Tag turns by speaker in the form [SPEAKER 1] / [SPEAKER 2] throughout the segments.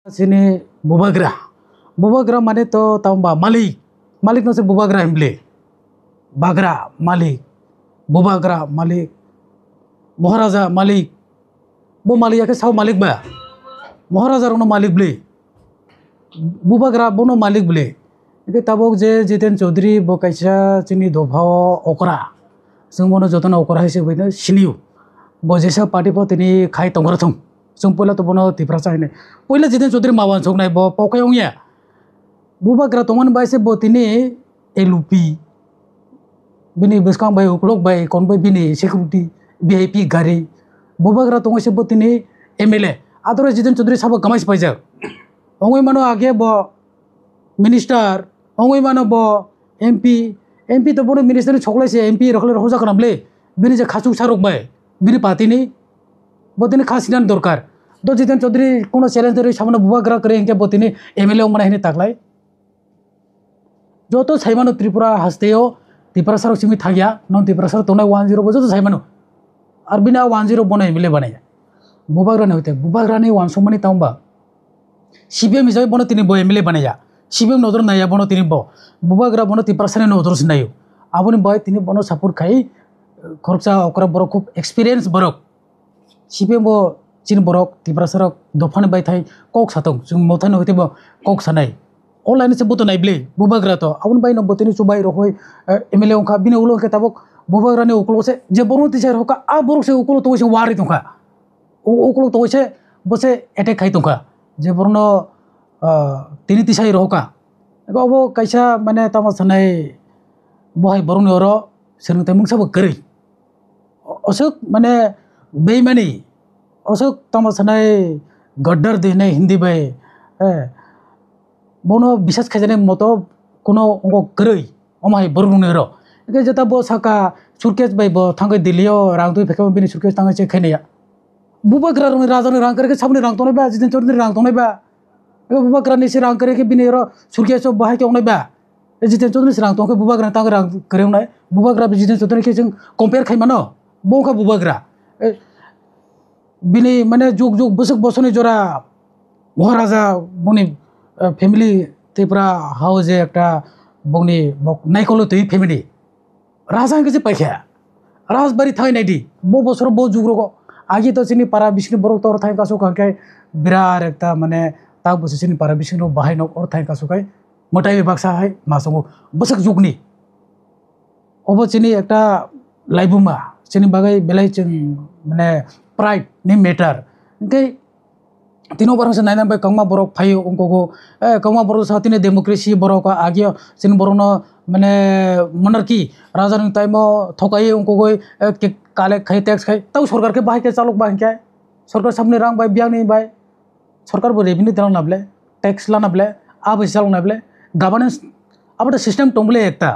[SPEAKER 1] Sini bubagra mane to tamba malik no se bubagra himble bagra malik bubagra malik moharaja malik bo malik ke sau malik ba moharaja rono malik ble bubagra bono malik ble itu tabok je Jiten Chaudhary bo kaisa chini dobhao okra जों बोनो जतन okra हिसाबै सिनियो bo jesa party po tini khai tongra thong जों पहिला तो बोनो तिफ्रा चाहिने पहिला Jiten Chaudhary मावान छोकनाय बो पकायong या bubagra tongan बाइसे बो तिनी एलुपी बिनी बेसकां बाय उकलक बाय कोन बाय बिनी सिक्युरिटी वीआईपी गाड़ी bubagra tonगासे बो तिनी एमएलए आदर Jiten Chaudhary साबो कमाइस पाइजा ओंगै मानो आगे बो मिनिस्टर ओंगै मानो बो एमपी तो बोनो मिनिस्टर छोकलाइसे एमपी रखले होजा करमले बिनी जे खासुक सारक बाय बिनी पार्टीनि बोतिनी खासिनान दरकार तो Jiten Chaudhary कोनो चैलेंज दरे सामने bubagra करे इनके बोतिनी एमएलए ओंगना हिने ताकलाय जो तो साइमानो त्रिपुरा हस्तेयो त्रिपुरा सारक सिमी थागिया नन त्रिपुरा सारक तोना 10 बजो तो साइमानो और बिना 10 बनो एमएलए बनाया bubagra ने होते bubagra ने 100 मनी तांबा सीबीएम हिसाबै बनो तिनी बो एमएलए बनाया सीबीएम नजर नाया बनो तिनी बो bubagra बनो त्रिपुरा सारक नजर सिनायो आबोनि बाय तिनी बनो सपोर्ट खाई खरचा ओकरा बरो खूब एक्सपीरियंस बरक सीबीएम बो चिन बरक त्रिपुरा सारक दफान बाय थाई कक सातों जों मोथान होते बो कक सानाय ऑनलाइन से बोतो नाइब्ले bubagra तो आबोनि बाय न बोतिनी सुबाय रखय एमएलए ओंखा बिनि उलो के ताबक bubagra ने उकलो से जे बरो तिसार होका आ बरो से उकलो तो से वारि तोंखा उकलो तो से बसे अटैक खाई तोंखा जे बरनो तिनी तिसाय होका अब कैसा माने तमा सनाय बहाय बरन यरो सोरंथाय मुंसाबो गरै अशोक माने बेईमानी अशोक तमा सनाय गद्दार देने हिंदी बाय बोनो विशेष खाजने मतो कोनो अंगो गरै अमाय बरन यरो के जता बो साका सुरकेस बाय बो थांगै दिल्लीओ रां दुइ फेका बिनि सुरकेस थांगै से खैनाया bubagra रंग राजानो रां करके सामने रां तोनाय बा Jiten Chaudhary रां तोनाय बा bubagra नि से रां करके बिनि यरो सुरकेस बाहाय के अंगनाय बा Jiten Chaudhary से रां तोंखै bubagra तांग रां करेवनाय bubagra Jiten Chaudhary के जों कंपेयर खायमानो बोखा bubagra बिनि माने जुग जुग बसक बसने जरा महाराजा बनि फैमिली त्रिपुरा हाउस एकटा बनि नायखलो तै फैमिली राजा के जे पाइखा राजबारी थाय नायदि बो बसर बो जुग्रगो आगे तो सिनी पारा बिसिनि बरक तोर थाय कासो कांके बिरार एकता माने ताक बसे सिनी पारा बिसिनो बाहाय न और थाय कासो काय मटाय बाक्सा हाय मासंगो बसक जुगनि अबो सिनी एकटा लाइबुमा सिनी बागै बेलाय जों माने प्राइड नि मेटार के तीनों बार से नायना बाय कंगमा बरक फायो उनको कंगमा बरक साथिने डेमोक्रेसी बरक आगे सिन बरनो माने मोनार्की राजा नि टाइम थकाय उनको के काले खाय टैक्स खाय ताउ सरकार के बाहाय के चालक बाहाय के सरकार सामने रां बाय बियां नि बाय सरकार बो रेवेन्यू देना नाबले टैक्स ला नाबले आबो चालक नाबले गवर्नेंस अब सिस्टम टोंबले एकता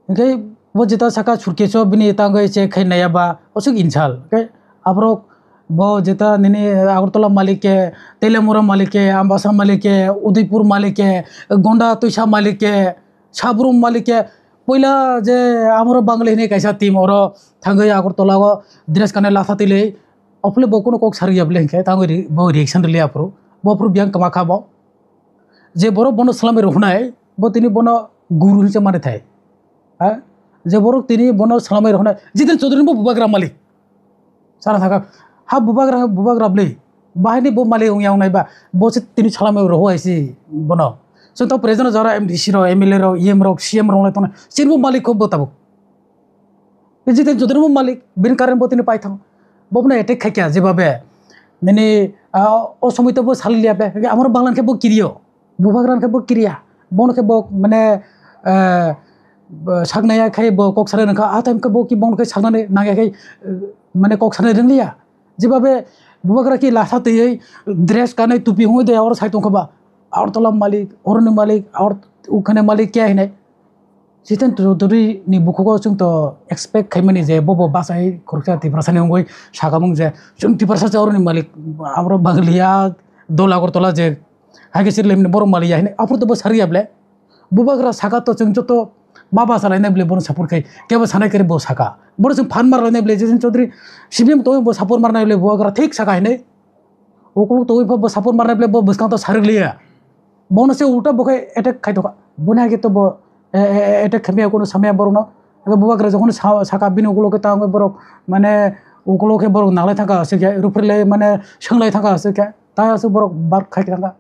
[SPEAKER 1] के वो जिता सका सुरकेसो बिनि तांगै से खैनाया बा असुक इनसाल के आब्रो बो जिता निने आगरतला मालिक के तेलेमुरा मालिक के आम्बासा मालिक के उदयपुर मालिक के गोंडा तुइसा मालिक के साब्रुम मालिक के पहिला जे आमरो बांगले ने कैसा टीम और थांगै आगरतला गो ड्रेस कने लाथातिले अपले बकुनो कोक सारिया ब्लेंके तांगै बो रिएक्शन ले आपरो बोफ्रु बियां कमा खाबो जे बरो बनो सलामे रखनाय बो तिनी बनो गुरु हिसे माने थाय हा जे बरो तिनी बनो सलामे रखनाय Jiten Chaudhary बो bubagra मालिक सारा थाका हा bubagra ब्ले बाहायनि बो मालिक उयाव नायबा बोसे तिनी सलामे रहो आइसि बनो जों तो प्रेजेंट जरा एमडीसी रो एमएलए रो ईएम रो सीएम रो तो सिरबो मालिक को बताबो Jiten Chaudhary बो मालिक बिन कारण बो तिनी पाइथां बोबने अटैक खायका जेबाबे माने असमित बो सालिया बे हमर बांगलान के बो किरियो bubagra के बो किरिया बन के बो माने सागनाया खाय बो कक सारे नखा आ टाइम के बो कि बन के सागनाने नाया खाय माने कक सारे रोंलिया जेबाबे bubagra की लाथा तयै ड्रेस काने टुपी होय दे और साइतों खबा और तला मालिक और मालिक और उखने मालिक क्या है Jiten Chaudhary नि बुखको जों तो एक्सपेक्ट खायमानि जे बो बासाय खरसा त्रिपुरा सानि अंगै सागामुं जे जों त्रिपुरा सा और मालिक आमरो बागलिया दलागरतला जे हागे सिरलेमनि बर मालिया है आपुर तो बो सारियाब्ले bubagra सागा तो जों जतो माबा सालायनाय ब्ले बनो सपोर्ट खाय केबो सानाय करे बो सागा बरो जों फान मारलायनाय ब्ले Jiten Chaudhary सीबीएम तो बो सपोर्ट मारनाय ब्ले bubagra ठीक सागा है उकुल तो वो सापोर मारने प्ले वो बसकां तो सारे लिया बोन से उल्टा बोके अटैक खाई तो का बुना के तो वो अटैक खमिया को समय बरोनो बुबाग्रा जखन साका बिनि उकुल के तांग बरो माने उकुल के बरो नाले थाका से क्या रुपरले माने संगलाई थाका से क्या ताया से बरो बार खाई थाका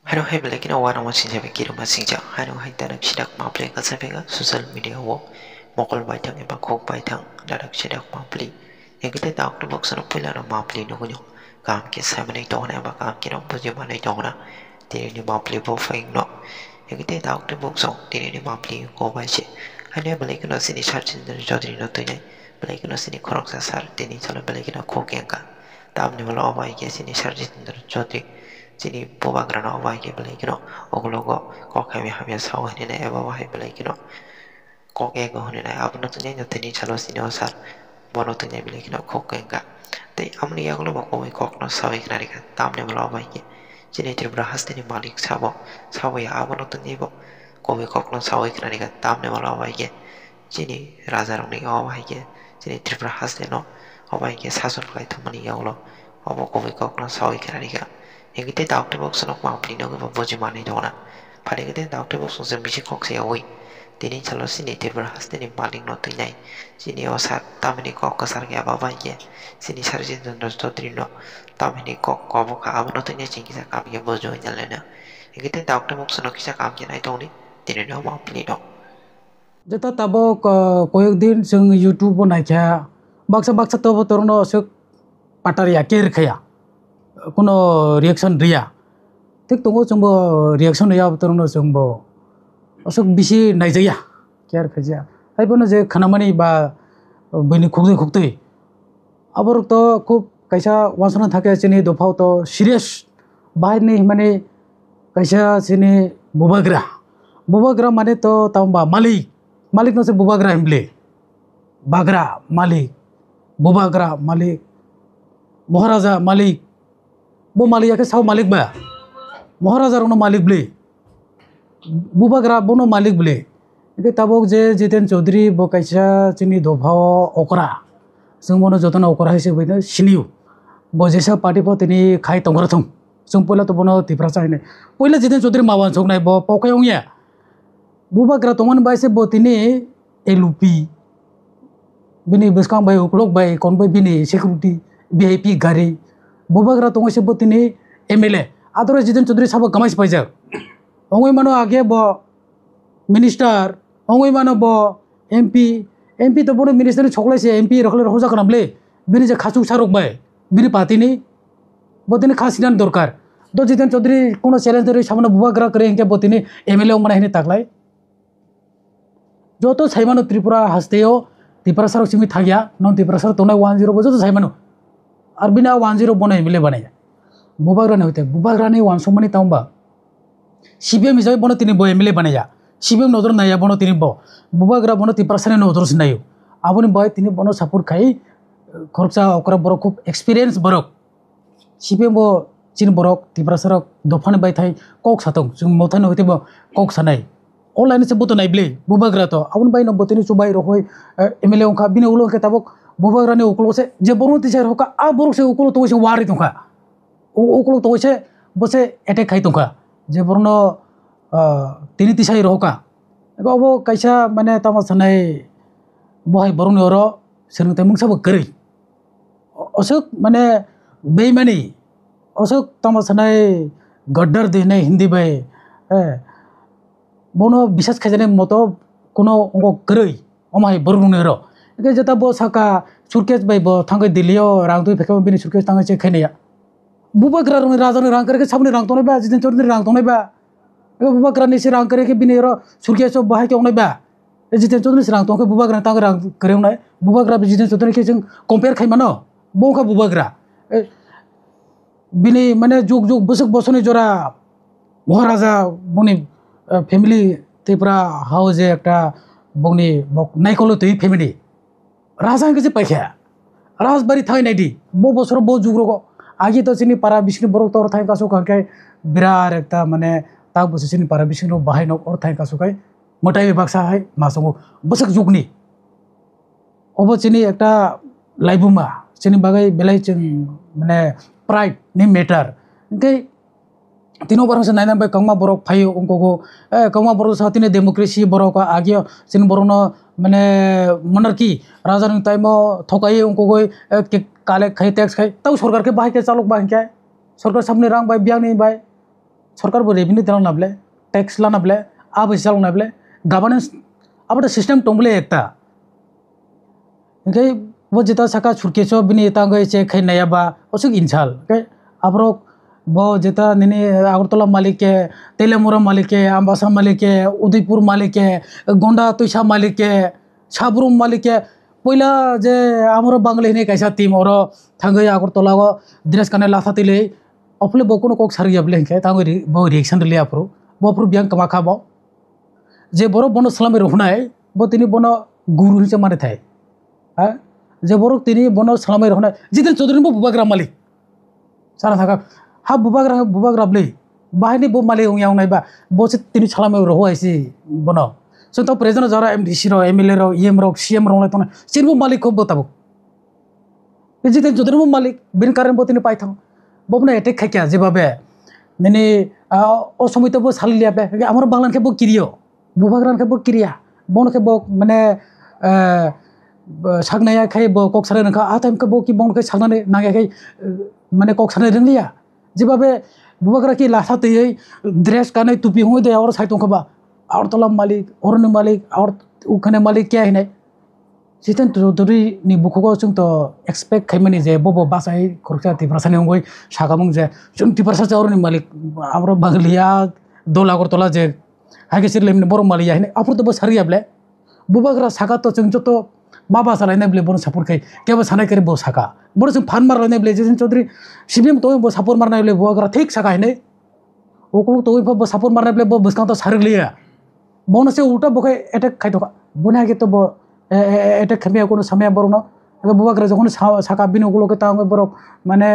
[SPEAKER 2] Hano hai bela kina wana mo sinja be kiro ma sinja hano hai darak sidak ma play ka sabega social media wo mokol bai thang eba khok bai thang darak sidak ma play egite dak to box no pila no ma play no gunyo kam ke samne to na ba kam ke no buje ma nei to na tiri ni ma play bo fai no egite dak to box no tiri ni ma play ko bai che hano bela kina sini charge ni jodri no to nei bela kina sini khorok sa sar tini chalo bela kina khok enka tam ni bala bai ke sini charge ni jodri Jadi bubagra no wai ke belai kino oglogo kok kami hamil sawo ini na eba wai belai kino kok ego ini na abu no tunya nyote ni chalo sini osar bono tunya belai kino kok enga te amni ya glo bako wai kok no sawo ikna rika tamne bala wai ke jadi tribra haste ni malik sawo ya abu no tunya ibo kowe kok no sawo ikna rika tamne bala wai ke jadi raja rong ni wai ke jadi tribra haste no wai ke sasun kai thumani ya glo obo kowe kok no sawo ikna rika Egite doctor box no ma pli no go boji mane dona. Pare gite doctor box no zembi kok se oi. Tini chalo sini tebra haste ni maling no tinai. Sini osar tamini kok kasar ke aba bai ke. Sini sarjin don to trino. Tamini kok ko ka aba no tinai chingi sa kam ke bojo nyalena. Egite doctor box no kisa kam ke nai toni. Tini no ma pli no.
[SPEAKER 1] जता तब कोई दिन जों YouTube बनाया बाक्सा तब तोरनो सक पाटारिया केर खया कोनो रिएक्शन रिया ठीक तो जोंबो रिएक्शन रिया तोरनो जोंबो असक बिसि नायजाया केर खजिया हायबोनो जे खानामानि बा बैनि खुगदै आबर तो खूब कैसा वासना थाके चिनि दफाव तो सीरियस बाहायनि माने कैसा चिनि बुबाग्रा माने तो तांबा मालिक no se bubagra himble bagra malik bubagra malik moharaja malik bo malik ke sao malik ba moharaja rono malik ble bubagra bono malik ble ke tabok je jiten chaudhary bo kaisa chini dofao okra जों bono jotona okra hise boino siniu bo jesa party po tini khai tongra thong जों poila to bono tipra chaine poila jiten chaudhary mawan choknai bo pokayong ya bubagra toman baise botini elupi bini beskang bai uklok bai kon bai bini security VIP gari bubagra tongo se botini MLA adore jiten chaudhary sabo gamais paija ongoi mano age bo minister ongoi mano bo MP to bono minister choklai se MP rakhle hoja kanamle bini je khachu sarok bai bini patini botini khasinan dorkar do jiten chaudhary kono challenge dori samne bubagra kare enke botini MLA ong mana hine taklai जो तो साइमानो त्रिपुरा हस्तेयो Tripura sir सिमी थागिया नन Tripura sir तोना 10 बजो तो साइमानो और बिना 10 बने मिले बने बुबाग्रा ने होते बुबाग्रा ने 100 मनी तांबा सीबीएम हिसाब बनो तिनी बो एमएलए बने जा सीबीएम नजर नाया बनो तिनी बो बुबाग्रा बनो त्रिपुरा सर ने नजर सिनायो आबोनि बय तिनी बनो सपोर्ट खाई खरचा ओकरा बरो खूब एक्सपीरियंस बरक सीबीएम बो चिन बरक त्रिपुरा सर दफान बाय थाई कक सातों जों मोथान होते बो कक सानाय online se buto naible bubagra to abun bai no botini chubai rohoi MLA onka bine ulo ke tabok bubagra ne uklo se je boru ti sai hoka a boru se uklo to se wari tonka uklo to se bose attack khai tonka je borno tini ti sai roka abo kaisa mane tama sanai bohai borun oro serung temung sabo keri osok mane beimani osok tama sanai gaddar dine hindi bai bono bisas khajane moto kono ongo gerei omai borung ero ke jeta bo saka surkes bai bo thangai dilio rang dui phekam bini surkes thangai che khenia bubagra rong raja ne rang kareke sabne rang tonai ba jiten chaudhary rang tonai ba e bubagra ni se rang kareke bini ero surkes so bahai ke onai ba e jiten chaudhary rang tongke bubagra tang rang kareu nai bubagra jiten chaudhary ke jeng compare khai mano bo ka bubagra bini mane juk busuk bosoni jora moharaja boni family Tripura house एक बंगनी नाइकलो तई family राजा के पैखा Rajbari Thai Nayudu बो बसर बो जुग्रो आगे तो चिनी पारा बिस्नि बरक तोर थाई कासो काके बिरार एकता माने ता बस चिनी पारा बिस्नि बाहाय नक और थाई कासो काय मोटाई बाक्सा है मासंगो बसक जुगनी ओबो चिनी एकता लाइबुमा चिनी बागै बेलाय चिन माने pride ni matter ke tino barang se naina bai kangma borok phayo ungko go kangma borok sa tine democracy borok agyo sin borono mane monarchy raja ni taimo thokai ungko go kale khai tax khai tau sarkar ke bahai ke chalok bahai ke sarkar samne rang bai biang ni bai sarkar bo revenue dilang nable tax la nable ab chalok nable governance abada system tongle ekta okay bo jeta saka churke so bini tangai che khai naya ba osuk inchal okay abrok bo jeta nini agartala malik ke telemura malik ke ambasa malik ke udaipur malik ke gonda tuisa malik ke sabrum malik ke poila je amro bangle ne kaisa team oro thangai agartala go dress kane latha tile ople bokuno kok sari able ke tangai bo reaction le apro bo apro biang kama khabo je boro bono salame rohnai bo tini bono guru hiche mane thai ha je boro tini bono salame rohnai jiten chaudhary bo bubagram malik sara thaka ha bubagram le bahini bo malik yang nai ba bo se tini salame roho aisi bono so to president jara mdc ro mla ro em ro cm ro tone sirbo malik ko botabo jiten chaudhary bo malik bin karen bo tini pai thang bo bna attack khaikya je babe nini অসময়তে বো সালিয়া বে আমার বাংলান কে বো কিরিও বুবাগ্রান কে বো কিরিয়া বন কে বো মানে সাগনায়া খাই বো কক সারে নখা আ টাইম কে বো কি বন কে সাগনানে নাগে খাই মানে কক সারে রংলিয়া যেভাবে বুবাগ্রা কি লাসা তৈ ড্রেস কানে টুপি হই দে আর সাইতং খবা আর তলা মালিক অরনি মালিক আর ওখানে মালিক কে আইনে जितेन चौधरी नि बुखुको जों तो एक्सपेक्ट खाइमानि जे बबो बासाय खरखा तिफ्रासानि अंगय सागामं जे जों तिफ्रासा चावरनि मालिक आमरो बागलिया दोलागर तला जे हागेसिर लेमनि बर मालिया हिने आफुर तो सारियाब्ले बुबाग्रा सागा तो जों जतो माबा सालायनाय ब्ले बर सापर खाय केबो सानाय करे बो सागा बर जों फान मारनाय ब्ले जितेन चौधरी सिबिम तो बो सापर मारनाय ब्ले बुबाग्रा ठीक सागा हिने ओकल तो बो सापर मारनाय ब्ले बो बसकां तो सारगलिया बोनसे उल्टा बखाय अटैक खायतोका बुना के तो बो এটা খেমিয়া কোনো সামিয়া বড় না বুবাগ্রা যখন সাকা বিন ওগুলোকে তা বড় মানে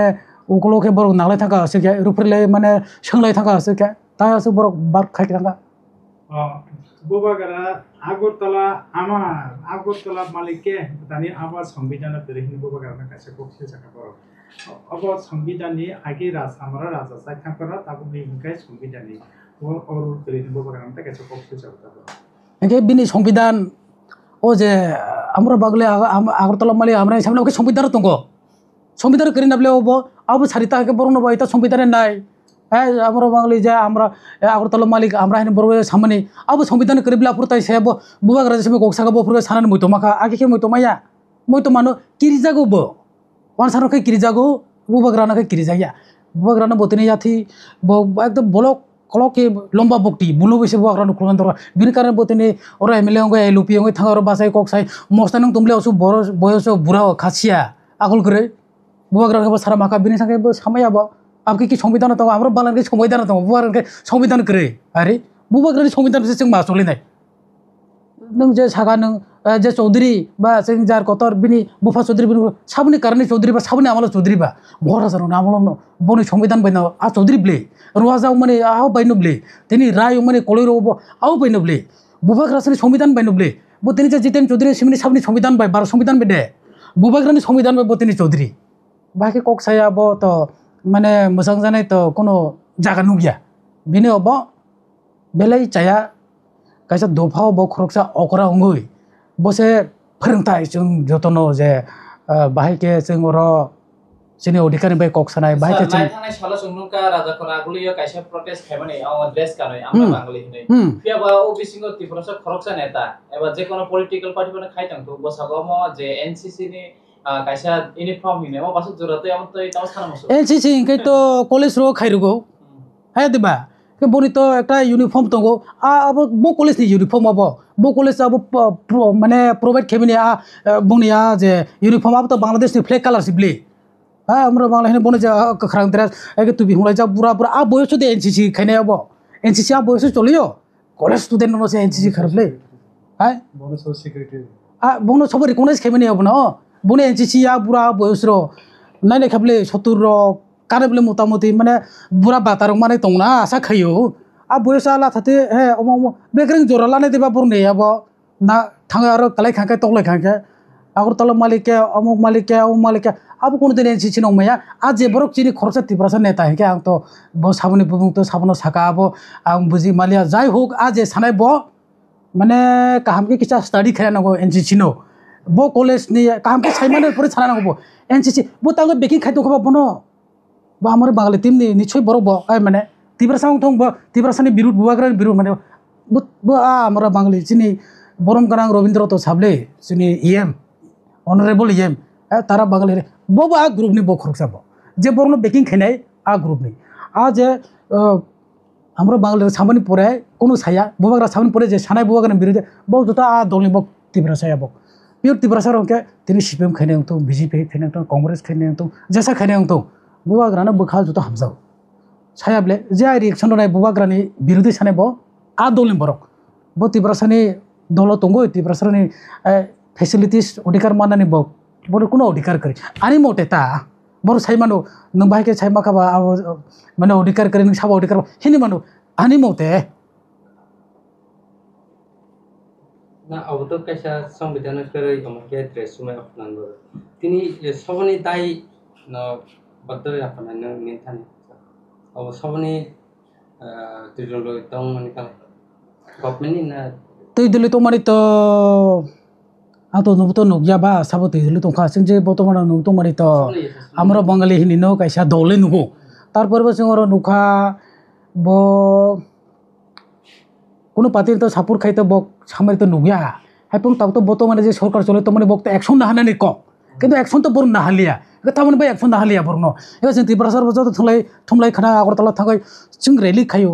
[SPEAKER 1] ওগুলোকে বড় নালাই থাকা আছে কে রুফরে মানে সোংলাই থাকা আছে কে তাই আছে বড় বার খাই থাকা
[SPEAKER 3] বুবাগ্রা আগরতলা আমার আগরতলা মালিককে দানি আবার সংবিধানের তরিহিন বুবাগ্রা কাছে পক্ষে থাকা বড় আবার সংবিধানে আগে আমরা রাজা সাক্ষা করা তাকে বিনকাই সংবিধানে ও অর তরিহিন বুবাগ্রা কাছে পক্ষে থাকা বড়
[SPEAKER 1] একে বিনি সংবিধান ও যে আমরা বাগলে আগরতলা মালি আমরা সামনে ওকে সংবিধান দঙ্গ সংবিধান করি নাবলে ওব আবু সারিতা কে বড় নব এটা সংবিধানে নাই হ্যাঁ আমরা বাঙালি যে আমরা আগরতলা মালিক আমরা হেন বড় সামনে আবু সংবিধান করিবলা পুরতাই সেব বুবাগ্রা যে গকসাগা বপুর সানান মইতো মাখা আগে কে মইতো মাইয়া মইতো মানো কিরি জাগো ব ওয়ান সারকে কিরি জাগো বুবাগ্রা নাকে কিরি জাগিয়া বুবাগ্রা না বতনি জাতি একদম বলক কলকে লম্বা বকটি বুলো বসে বুবাগ্রা নুকুলন দর বিন কারণ বতনি ওরা এমএলএ অঙ্গ এলপি অঙ্গ থাঙ্গার বাসাই ককসাই মস্তানং তুমলে অসু বড় বয়স বুড়া খাসিয়া আগল করে বুবাগ্রা কে সারা মাখা বিনি সাকে সামাইয়া বা আপনি কি সংবিধান তো আমরা বাংলাকে সংবিধান তো বুবাগ্রাকে সংবিধান করে আরে বুবাগ্রাनि সংবিধাन से जों मा सलिनाय नों जे सागा नों जे चौधरी बा जों जार कतर बिनि बुफा चौधरी बिनि साबनि कारणे चौधरी बा साबनि आमल चौधरी बा महाराजा नामल बनि संविधान बायना आ चौधरी ब्ले रुवाजाव माने आव बायनो ब्ले तिनि राय माने कलैरो आव बायनो ब्ले बुबाग्रानि संविधान बायनो ब्ले बो तिनि जे जितेन चौधरी सिमनि साबनि संविधान बाय बार संविधान बे दे बुबाग्रानि संविधान बाय बो तिनि चौधरी बाकी ककसाया बो तो माने मोजां जानाय तो कोनो जागा नुगिया बिनि अब बेलाय चाया कायसा दफाव ब खरकसा अकरा अंगै बसे फोरोंथाय जों जतन जे बाहायके जों अर जोंनि अधिकारी बाय ककसानाय बाहायके जों
[SPEAKER 4] थांनाय साला संनुका राजाफोरा आगुलियो कायसा प्रटेस्ट खायमाने आव ड्रेस गानै आम्रा बांगलि हिनै फियाबा ओबिसिंगो तिफ्रासा खरकसा नेता एबा जे कोनो पलिटिकल पार्टीफोरनो खायथांथु बसागम जे एनसीसी नि कायसा यूनिफॉर्म हिनै मा बासु जरते आम तै ताव सानामसु
[SPEAKER 1] एनसीसी इंकै तो कलेज रो खायरुगो हाय दिबा के बनि तो एकटा यूनिफॉर्म दंगो अब बो कलेज नि यूनिफॉर्म अब बो कलेज अब माने प्रोवाइड खेमिनि बुंनिया जे यूनिफॉर्म अब तो बांग्लादेश नि फ्लैग कलर सिबले हां हमरा बांग्ला हिने बने जे खरां ड्रेस एके तुबि हुंलाय जा बुरा बुरा आ बयस दे एनसीसी खायनाय अब एनसीसी आ बयस चलियो कलेज स्टूडेंट नो से एनसीसी खरबले हाय
[SPEAKER 3] বড় সো সিকিউরিটি
[SPEAKER 1] बनो सब रिकॉग्नाइज खेमिनि अब न बने एनसीसी आ बुरा बयस रो नायनाय खाबले 70 रो कारेबले मोटामोटी माने बुरा बातारं माने दंना आसा खायो आ बयसा लाथाते हे अम बेग्रें जरा लाने देबा बरने अब ना थाङो आरो कालाय खांखे तगलाय खांखे আগরতলা মালিকে অমুক মালিকে আবো কোনোদিন এনসিসি নমাया आज जे बरक चिनी खरसा तिब्रासा नेता है आं तो ब साबनि बुबुं तो साबनो साका आबो आं बुजि मालिया जाय होक आज जे सानाय ब माने काहाम के किसा स्टाडी खायनांगौ एनसिसि नो ब कलेज नि काहाम के साइमाने परे सानांगौ ब एनसिसि ब तांगो बेकिं खायतो खबा बनो बा आमार बांगाली टीम नि निश्चय बरक ब आय माने तिब्रासा थं ब तिब्रासानि बिरुद बुवाग्रानि बिरुद माने ब आमार बांगाली चिनी बरम गानां रवीन्द्र तो साबले चिनी ईएम ऑनरेबल ईएम तारा बांगाली बो आ ग्रुप नि ब खरकसा ब जे बरनो बेकिं खायनाय आ ग्रुप नि आ जे আমরা বাঙালির সামনে পরে কোনো ছায়া বুবাগ্রা সামনে পরে যে সানাই বুবাগ্রার বিরুদ্ধে বহু দুটা দলনি বক তিব্রাসায়া বক পিওর তিব্রাসার অঙ্কে তিনি সিপিএম খাইনে তো বিজেপি খাইনে তো কংগ্রেস খাইনে তো যেসা খাইনে তো বুবাগ্রানো বখা जुता হামজাও ছায়াবলে যে রিয়েকশন নাই বুবাগ্রানি বিরুদ্ধে সানে ব আ দলনি বরক ব তিব্রাসানি দল তঙ্গো তিব্রাসানি ফেসিলিটিস অধিকার মানানি বক বড় কোনো অধিকার করে আনি মোটে তা बरु साइमानो नों बाहायके साइमाखाबा माने अधिकार करे नों साबा अधिकार हिनि मानो आनि मते
[SPEAKER 5] ना अब तो कैसा संविधान करे हमके एड्रेस में अपनान बर तिनी सबनि दाय न बद्दर अपनान निथान अब सबनि तिजलो तंग माने गभर्नमेन्ट ना
[SPEAKER 1] तैदले तो माने तो आतो नुबतो नुगियाबा साबो तैदले तो खासिन जे बर्तमान नुबतो माने तो আমরা বাঙালি হিনি নো কাইসা দলে নুগো তারপরে जों নুখা ব কোনো পাতিল তো সাপুর খাইতে বক সামনে তো নুগিয়া হাইপং তাও তো বর্তমানে যে সরকার চলে তো মানে বক তো অ্যাকশন না হানানি ক কিন্তু অ্যাকশন তো বরন না হালিয়া কথা মানে ভাই অ্যাকশন না হালিয়া বরন এবার जों তিব্রাসার বজা তো থুমলাই খানা আগরতলা থাকাই जों রেলি খাইও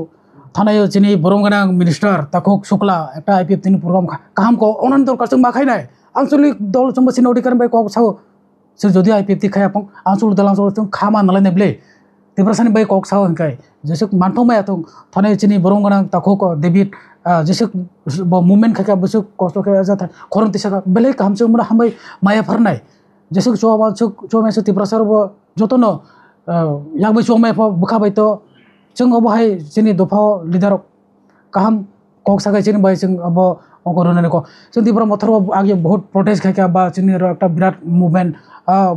[SPEAKER 1] থানায় যিনি বরমগানা মিনিস্টার তাকক শুক্লা একটা আইপিএফ তিনি প্রোগ্রাম কাহাম ক অনন্ত দরকার जों মাখাই নাই আঞ্চলিক দল সম্বসিন অধিকার ভাই কক সাও जों जुदि आईपीएफटी खायापं आंचल दलांचल जों खामा नालाय नेब्ले तिब्रासानि बाय कक साव हंकाय जेसक मानथमाया तो थाने चिनि बरंगना ताखो डेविड जेसक मुवमेंट खाका बसक कष्ट खाया जाथा खरंति साका बेले कामसो मन हामबाय माया फरनाय जेसक चोमेसो तिब्रासार ब जतन यागबाय चोमाय बुखाबाय तो जों अबहाय चिनि दफा लिडार काहाम कक साका चिनि बाय जों अब अगरनाने को जों तिब्रा मथर आगे बहुत प्रोटेस्ट खाका बा चिनि একটা বিরাট মুভমেন্ট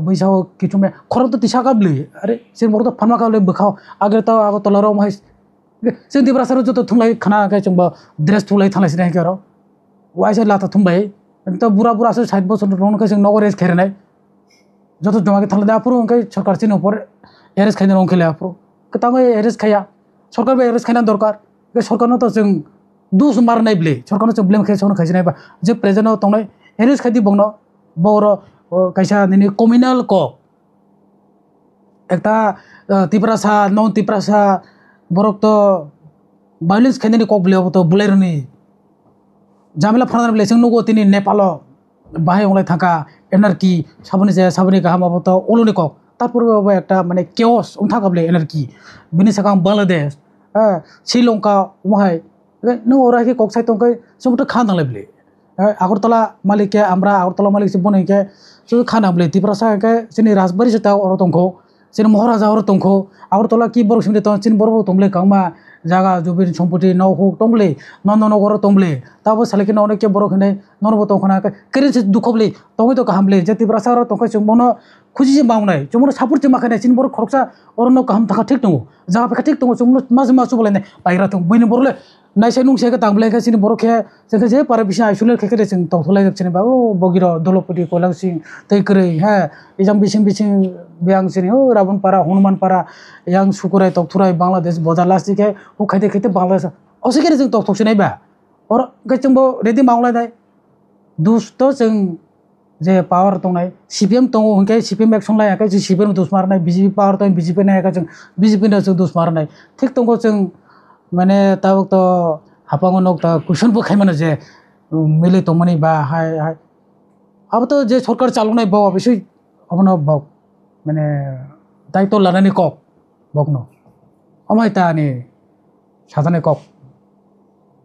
[SPEAKER 1] बैसाव किचु में खरं तो तिसा काबली अरे जों बर तो फानमा काबली बखाव आगे तो आगरतला रो माय जों तिब्रासार जो तो थुमलाई खाना गाय जों ड्रेस थुलाई थांलाय सिनाय केरो वाइसे लाता थुमबाय तो बुरा से 60 বছর रन के जों नगरेज खेरनाय जो तो जमा के थांलाय आपुर उनके सरकार सिन ऊपर एरेज खायनो रंखेले आपुर कतांगो एरेज खाया सरकार बे एरेज खायना दरकार के सरकारनो तो जों दुस मारनाय ब्ले सरकारनो जों ब्लेम खेसनो खायजनाय बा जे प्रेजेन्टआव तंनाय एरेज खायदि बंनो बर कैसा निनी कम्युनल क एकटा तिब्रासा नन तिब्रासा बरक तो वायलेंस खायनानि कक ब्लेव तो बुलायरनि जामेला फराना ब्ले जों नगो तिनि नेपाल बाहाय अंलाय थाका एनार्की साबनि जे साबनि गाहाम तो ओलनि कक तारपरबो एकटा माने केओस उनथा ब्ले एनार्की बिनि साका बांग्लादेश श्रीलंका वहाय नो ओराके कक साइतंकै सबथ खानांलाय ब्ले আগরতলা মালিকে আমরা আগরতলা মালিক সে বনাইকে সে খানাবলে তিব্রাসা কে চিনি রাজবাড়ি সেটা অর তংখো চিনি মহারাজা অর তংখো আগরতলা কি বড় সিমলে তো চিনি বড় তংলে কামা জায়গা জবির সম্পত্তি নও হোক তংলে নন্দনগর তংলে তাবো সালেকে অনেকে বড় খানে ননব তংখনা কেরিন সে দুখবলে তংই তো কাহামলে যে তিব্রাসা অর তংখো সে মন খুঁজি যে মাউনাই চমন সাপুর যে মাখানে চিনি বড় খরকসা অরন্য কাহাম থাকা ঠিক দङ জায়গা পেখা ঠিক দङ চমন মাঝে মাঝে বলে বাইরা তো বইনে বড়লে नायसे नुंसे के तांबले के सिनि बरखे जों जे पारे बिसा आइसोलेट खेखे जों तथलाय जों बा ओ बगिर दलपति कोलांसिं तैकरै हा इजाम बिसिं बियां सिनि ओ रावणपारा हनुमानपारा यां सुकुराय तथुराय बांग्लादेश बजार लास्टिके हो खायते खायते बांग्लादेश असेके जों तथखसिनाय बा और गजोंबो रेडि मावलायनाय दुस्त जों जे पावर दंनाय सीपीएम दङ हंके सीपीएम एक्शन लायाखै जों सीपीएम दुस मारनाय बीजेपी पावर दं बीजेपी नायाखै जों बीजेपी ना जों दुस मारनाय ठीक दङ जों माने ताव तो हापांगो नक ता क्वेश्चन बो खायमानो जे मिले तो मनि बा हाय अब तो जे सरकार चालुनाय बाव बिसै अबनो बाव माने दायित्व लानानै कक बकनो अमायतानि साजानाय कक